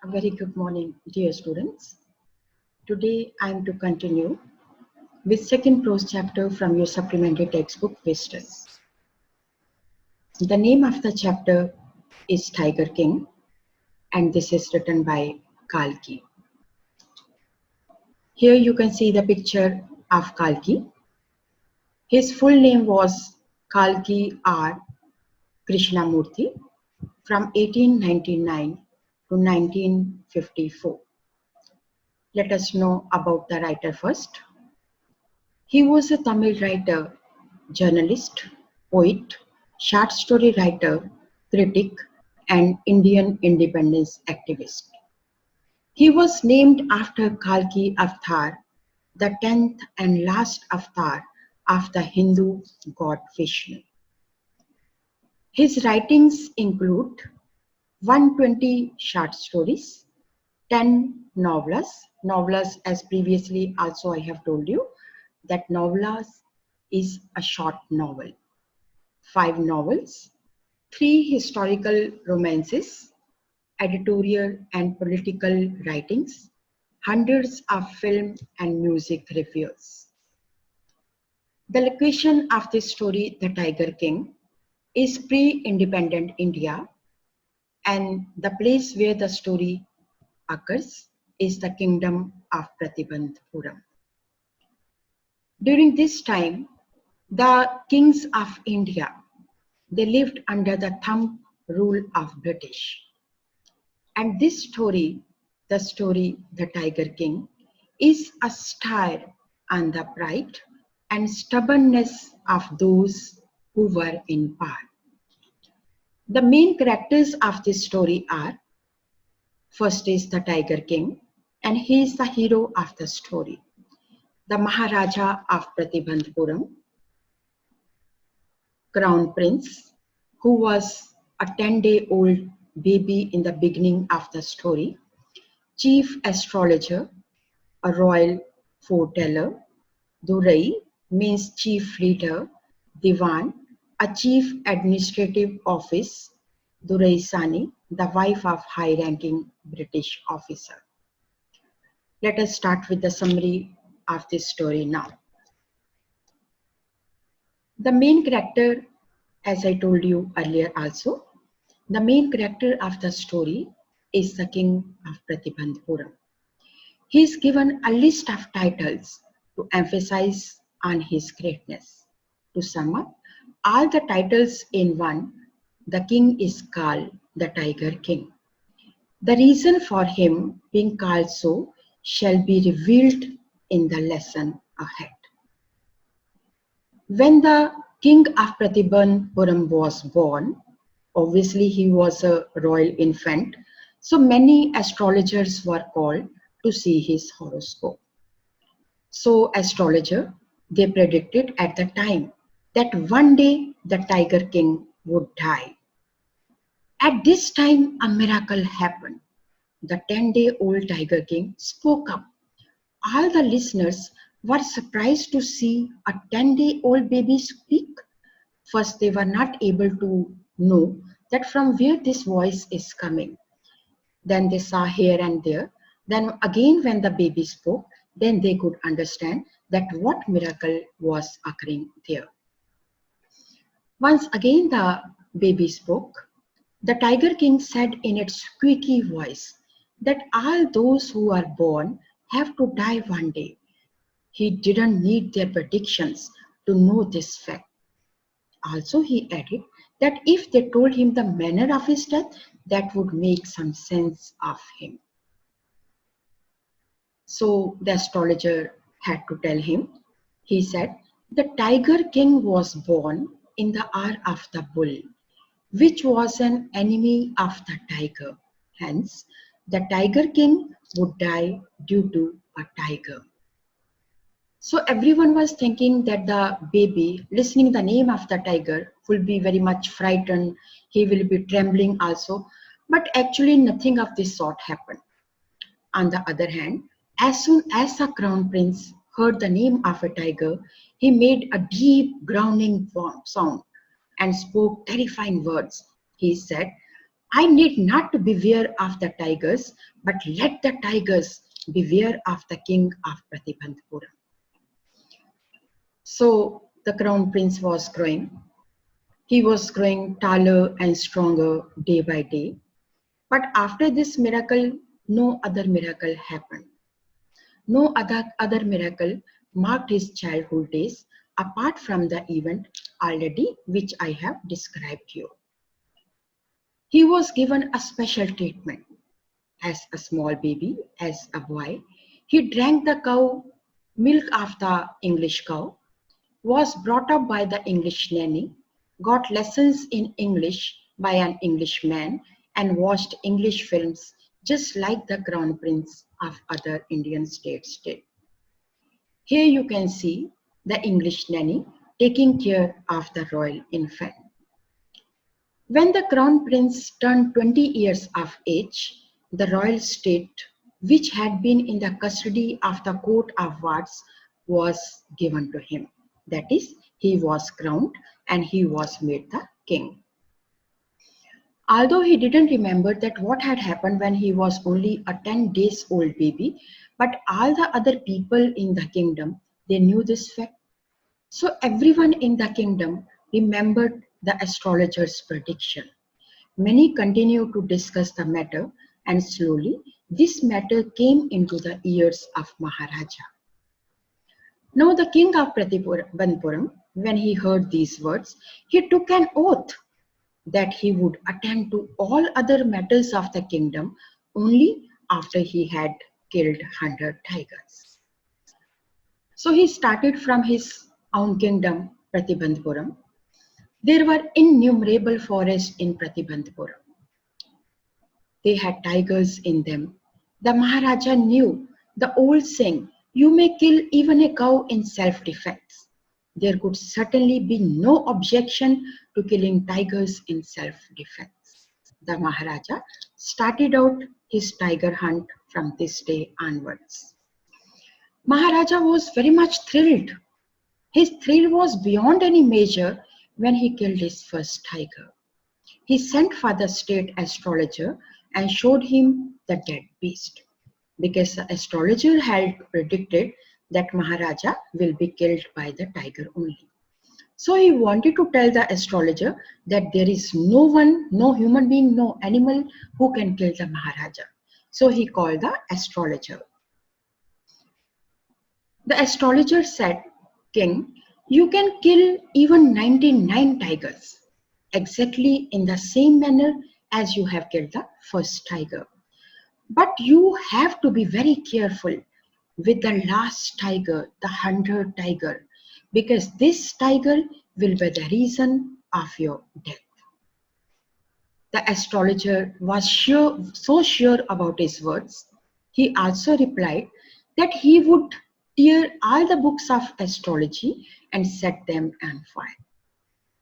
A very good morning, dear students. Today I am to continue with second prose chapter from your supplementary textbook, Wisdom. The name of the chapter is Tiger King, and this is written by Kalki. Here you can see the picture of Kalki. His full name was Kalki R. Krishnamurthy from 1899 to 1954. Let us know about the writer first. He was a Tamil writer, journalist, poet, short story writer, critic, and Indian independence activist. He was named after Kalki Avatar, the 10th and last avatar of the Hindu god Vishnu. His writings include 120 short stories, 10 novellas. Novellas, as previously also I have told you, that novellas is a short novel. 5 novels, 3 historical romances, editorial and political writings, hundreds of film and music reviews. The location of this story, The Tiger King, is pre-independent India, and the place where the story occurs is the kingdom of Pratibandhapuram. During this time, the kings of India, they lived under the thumb rule of British. And this story, the story The Tiger King, is a star on the pride and stubbornness of those who were in power. The main characters of this story are, first is the Tiger King, and he is the hero of the story. The Maharaja of Pratibandhapuram, Crown Prince, who was a 10-day-old baby in the beginning of the story, Chief Astrologer, a royal foreteller, Durai means chief leader, Diwan, a chief administrative office, Durai Sani, the wife of high-ranking British officer. Let us start with the summary of this story now. The main character, as I told you earlier also, the main character of the story is the king of Pratibandhapuram. He is given a list of titles to emphasize on his greatness. To sum up, all the titles in one, the king is called the Tiger King. The reason for him being called so shall be revealed in the lesson ahead. When the king of Pratibandhapuram was born, obviously he was a royal infant, so many astrologers were called to see his horoscope. So astrologer, they predicted at the time that one day the Tiger King would die. At this time, a miracle happened. The 10-day-old Tiger King spoke up. All the listeners were surprised to see a 10-day-old baby speak. First, they were not able to know that from where this voice is coming. Then they saw here and there. Then again, when the baby spoke, then they could understand that what miracle was occurring there. Once again the baby spoke. The Tiger King said in its squeaky voice that all those who are born have to die one day. He didn't need their predictions to know this fact. Also, he added that if they told him the manner of his death, that would make some sense of him. So the astrologer had to tell him. He said, the Tiger King was born in the hour of the bull, which was an enemy of the tiger. Hence, the Tiger King would die due to a tiger. So everyone was thinking that the baby, listening the name of the tiger, will be very much frightened. He will be trembling also. But actually nothing of this sort happened. On the other hand, as soon as the crown prince heard the name of a tiger, he made a deep grounding sound and spoke terrifying words. He said, I need not to beware of the tigers, but let the tigers beware of the king of Pratibandhapuram. So the crown prince was growing. He was growing taller and stronger day by day. But after this miracle, no other miracle happened. No other miracle marked his childhood days apart from the event already which I have described you. He was given a special treatment. As a small baby, as a boy, he drank the cow milk of the English cow, was brought up by the English nanny, got lessons in English by an Englishman, and watched English films just like the crown prince of other Indian states did. Here you can see the English nanny taking care of the royal infant. When the crown prince turned 20 years of age, the royal state, which had been in the custody of the court of wards, was given to him. That is, he was crowned and he was made the king. Although he didn't remember that what had happened when he was only a 10 days old baby, but all the other people in the kingdom, they knew this fact. So everyone in the kingdom remembered the astrologer's prediction. Many continued to discuss the matter, and slowly this matter came into the ears of Maharaja. Now the king of Pratibandhapuram, when he heard these words, he took an oath that he would attend to all other matters of the kingdom only after he had killed 100 tigers. So he started from his own kingdom, Pratibandhapuram. There were innumerable forests in Pratibandhapuram. They had tigers in them. The Maharaja knew the old saying, "You may kill even a cow in self-defense." There could certainly be no objection to killing tigers in self-defense. The Maharaja started out his tiger hunt from this day onwards. Maharaja was very much thrilled. His thrill was beyond any measure when he killed his first tiger. He sent for the state astrologer and showed him the dead beast, because the astrologer had predicted that Maharaja will be killed by the tiger only. So he wanted to tell the astrologer that there is no one, no human being, no animal who can kill the Maharaja. So he called the astrologer. The astrologer said, "King, you can kill even 99 tigers, exactly in the same manner as you have killed the first tiger. But you have to be very careful with the last tiger, the 100th tiger, because this tiger will be the reason of your death." The astrologer was so sure about his words. He also replied that he would tear all the books of astrology and set them on fire.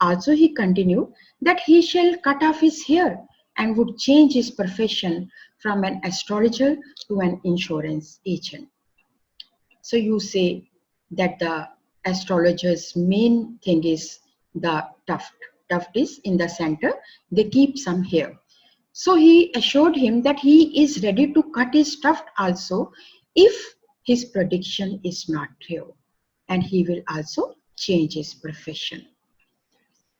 Also, he continued that he shall cut off his hair and would change his profession from an astrologer to an insurance agent. So you say that the astrologer's main thing is the tuft. Tuft is in the center. They keep some hair. So he assured him that he is ready to cut his tuft also if his prediction is not true. And he will also change his profession.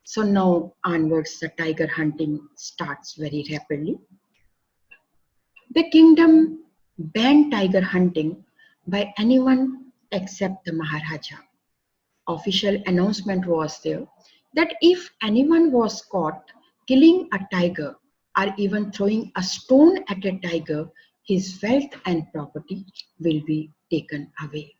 So now onwards, the tiger hunting starts very rapidly. The kingdom banned tiger hunting by anyone except the Maharaja. Official announcement was there that if anyone was caught killing a tiger or even throwing a stone at a tiger, his wealth and property will be taken away.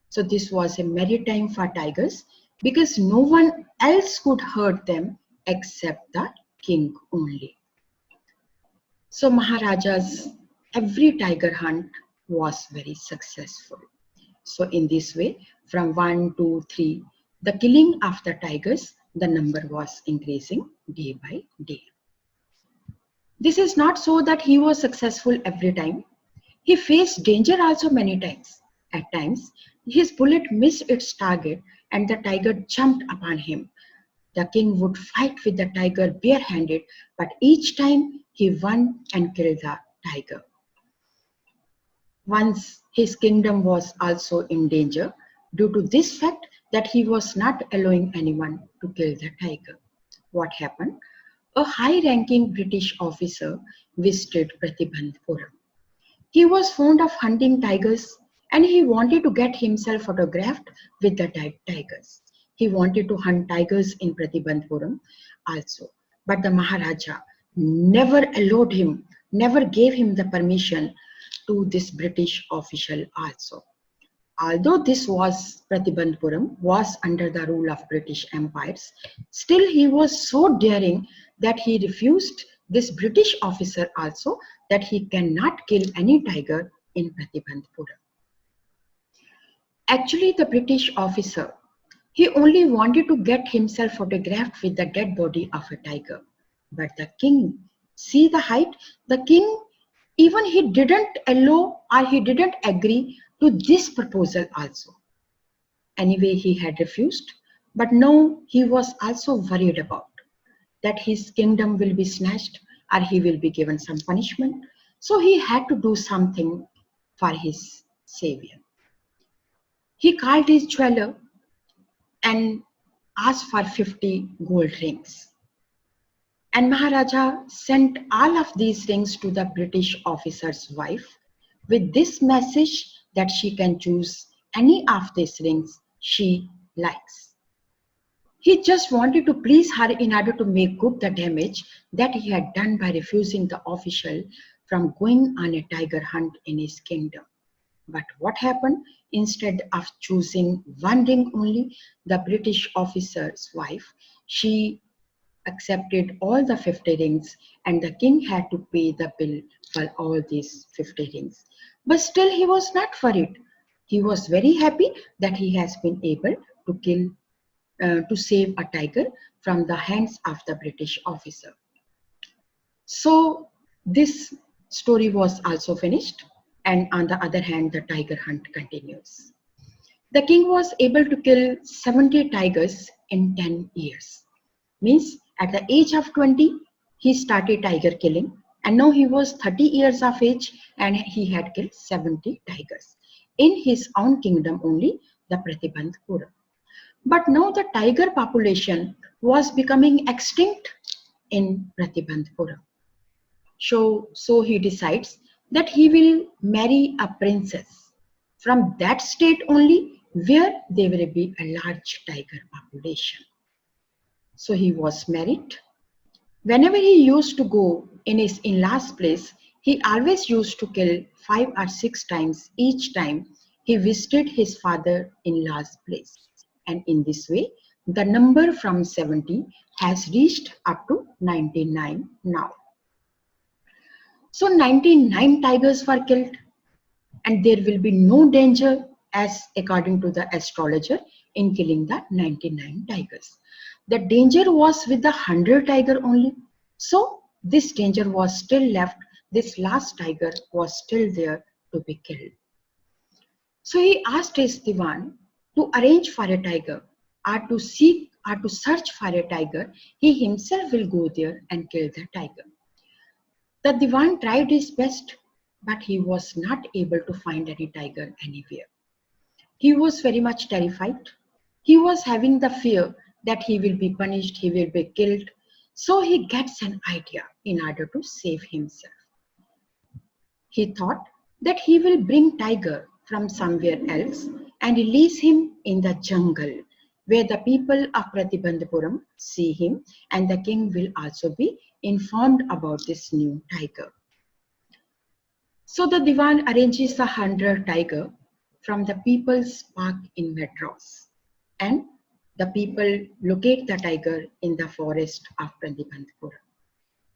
So this was a merry time for tigers because no one else could hurt them except the king only. So Maharaja's every tiger hunt was very successful. So in this way, from 1, 2, 3, the killing of the tigers, the number was increasing day by day. This is not so that he was successful every time. He faced danger also many times. At times, his bullet missed its target and the tiger jumped upon him. The king would fight with the tiger barehanded, but each time he won and killed the tiger. Once his kingdom was also in danger due to this fact that he was not allowing anyone to kill the tiger. What happened? A high-ranking British officer visited Pratibandhpuram. He was fond of hunting tigers and he wanted to get himself photographed with the tigers. He wanted to hunt tigers in Pratibandhpuram also. But the Maharaja never allowed him, never gave him the permission to this British official also. Although this was Pratibandhpuram was under the rule of British empires, still he was so daring that he refused this British officer also that he cannot kill any tiger in Pratibandhpuram. Actually, the British officer, he only wanted to get himself photographed with the dead body of a tiger. But the king, see the height, the king even he didn't allow or he didn't agree to this proposal also. Anyway, he had refused, but now he was also worried about that his kingdom will be snatched or he will be given some punishment. So he had to do something for his savior. He called his jeweler and asked for 50 gold rings. And Maharaja sent all of these rings to the British officer's wife with this message that she can choose any of these rings she likes. He just wanted to please her in order to make good the damage that he had done by refusing the official from going on a tiger hunt in his kingdom. But what happened? Instead of choosing one ring only, the British officer's wife, she accepted all the 50 rings and the king had to pay the bill for all these 50 rings. But still he was not worried. He was very happy that he has been able to save a tiger from the hands of the British officer. So this story was also finished, and on the other hand, the tiger hunt continues. The king was able to kill 70 tigers in 10 years. Means at the age of 20, he started tiger killing, and now he was 30 years of age and he had killed 70 tigers in his own kingdom only, the Pratibandhpuram. But now the tiger population was becoming extinct in Pratibandhpuram. So he decides that he will marry a princess from that state only where there will be a large tiger population. So he was married. Whenever he used to go in his in-laws' place, he always used to kill 5 or 6 times each time he visited his father-in-law's place. And in this way, the number from 70 has reached up to 99 now. So 99 tigers were killed and there will be no danger as according to the astrologer in killing the 99 tigers. The danger was with the 100 tiger only. So this danger was still left. This last tiger was still there to be killed. So he asked his diwan to arrange for a tiger or to seek or to search for a tiger. He himself will go there and kill the tiger. The diwan tried his best, but he was not able to find any tiger anywhere. He was very much terrified. He was having the fear that he will be punished, he will be killed. So he gets an idea in order to save himself. He thought that he will bring tiger from somewhere else and release him in the jungle where the people of Pratibandhpuram see him and the king will also be informed about this new tiger. So the diwan arranges 100 tiger from the People's Park in Madras and the people locate the tiger in the forest of Pratibandhpuram.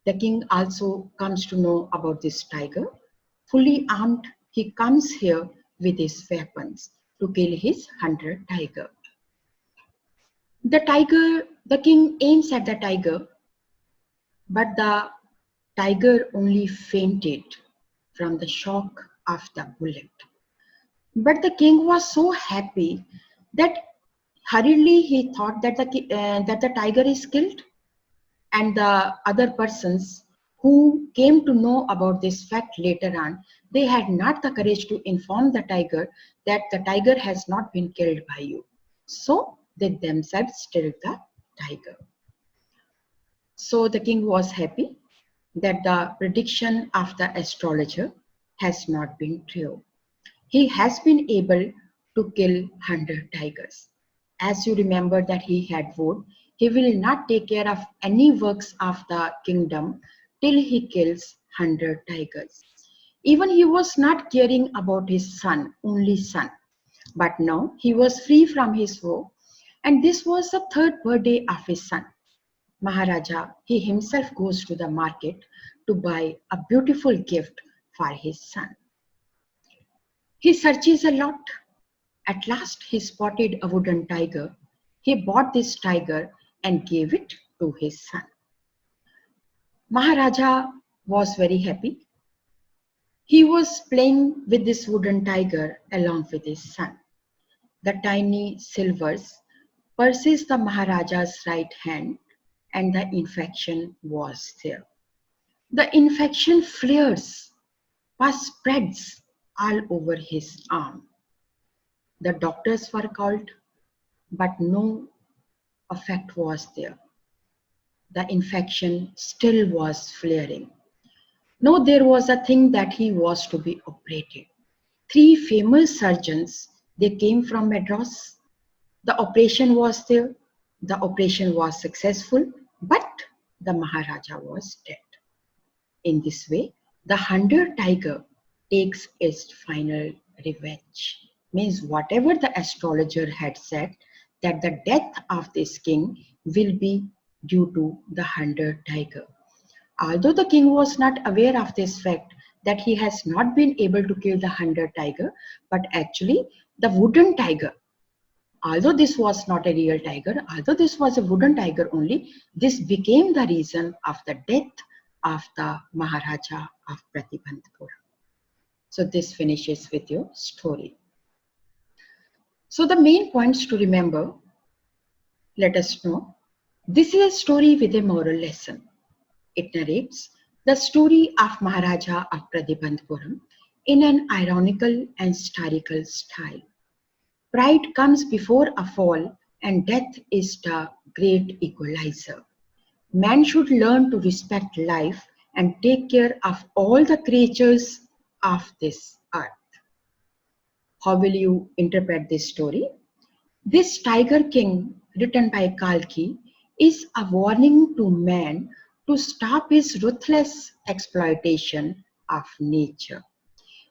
The king also comes to know about this tiger. Fully armed, he comes here with his weapons to kill his 100 tiger. The king aims at the tiger, but the tiger only fainted from the shock of the bullet. But the king was so happy that Hurriedly, he thought that the tiger is killed, and the other persons who came to know about this fact later on, they had not the courage to inform the tiger that the tiger has not been killed by you. So they themselves killed the tiger. So the king was happy that the prediction of the astrologer has not been true. He has been able to kill 100 tigers. As you remember that he had vowed, he will not take care of any works of the kingdom till he kills 100 tigers. Even he was not caring about his son, only son. But now he was free from his vow, and this was the third birthday of his son. Maharaja, he himself goes to the market to buy a beautiful gift for his son. He searches a lot. At last, he spotted a wooden tiger. He bought this tiger and gave it to his son. Maharaja was very happy. He was playing with this wooden tiger along with his son. The tiny silvers purses the Maharaja's right hand, and the infection was there. The infection flares, pus spreads all over his arm. The doctors were called, but no effect was there. The infection still was flaring. No, there was a thing that he was to be operated. Three famous surgeons, they came from Madras. The operation was there. The operation was successful, but the Maharaja was dead. In this way, the hunter tiger takes its final revenge. Means whatever the astrologer had said that the death of this king will be due to the hunter tiger. Although the king was not aware of this fact that he has not been able to kill the hunter tiger, but actually the wooden tiger, although this was not a real tiger, although this was a wooden tiger only, this became the reason of the death of the Maharaja of Pratibandhapura. So this finishes with your story. So the main points to remember, let us know. This is a story with a moral lesson. It narrates the story of Maharaja of Pratibandhapuram in an ironical and satirical style. Pride comes before a fall, and death is the great equalizer. Man should learn to respect life and take care of all the creatures of this earth. How will you interpret this story? This Tiger King, written by Kalki, is a warning to man to stop his ruthless exploitation of nature,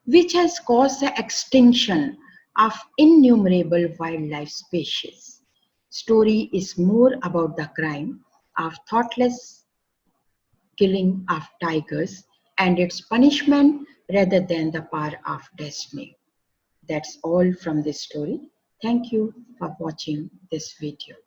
which has caused the extinction of innumerable wildlife species. Story is more about the crime of thoughtless killing of tigers and its punishment rather than the power of destiny. That's all from this story. Thank you for watching this video.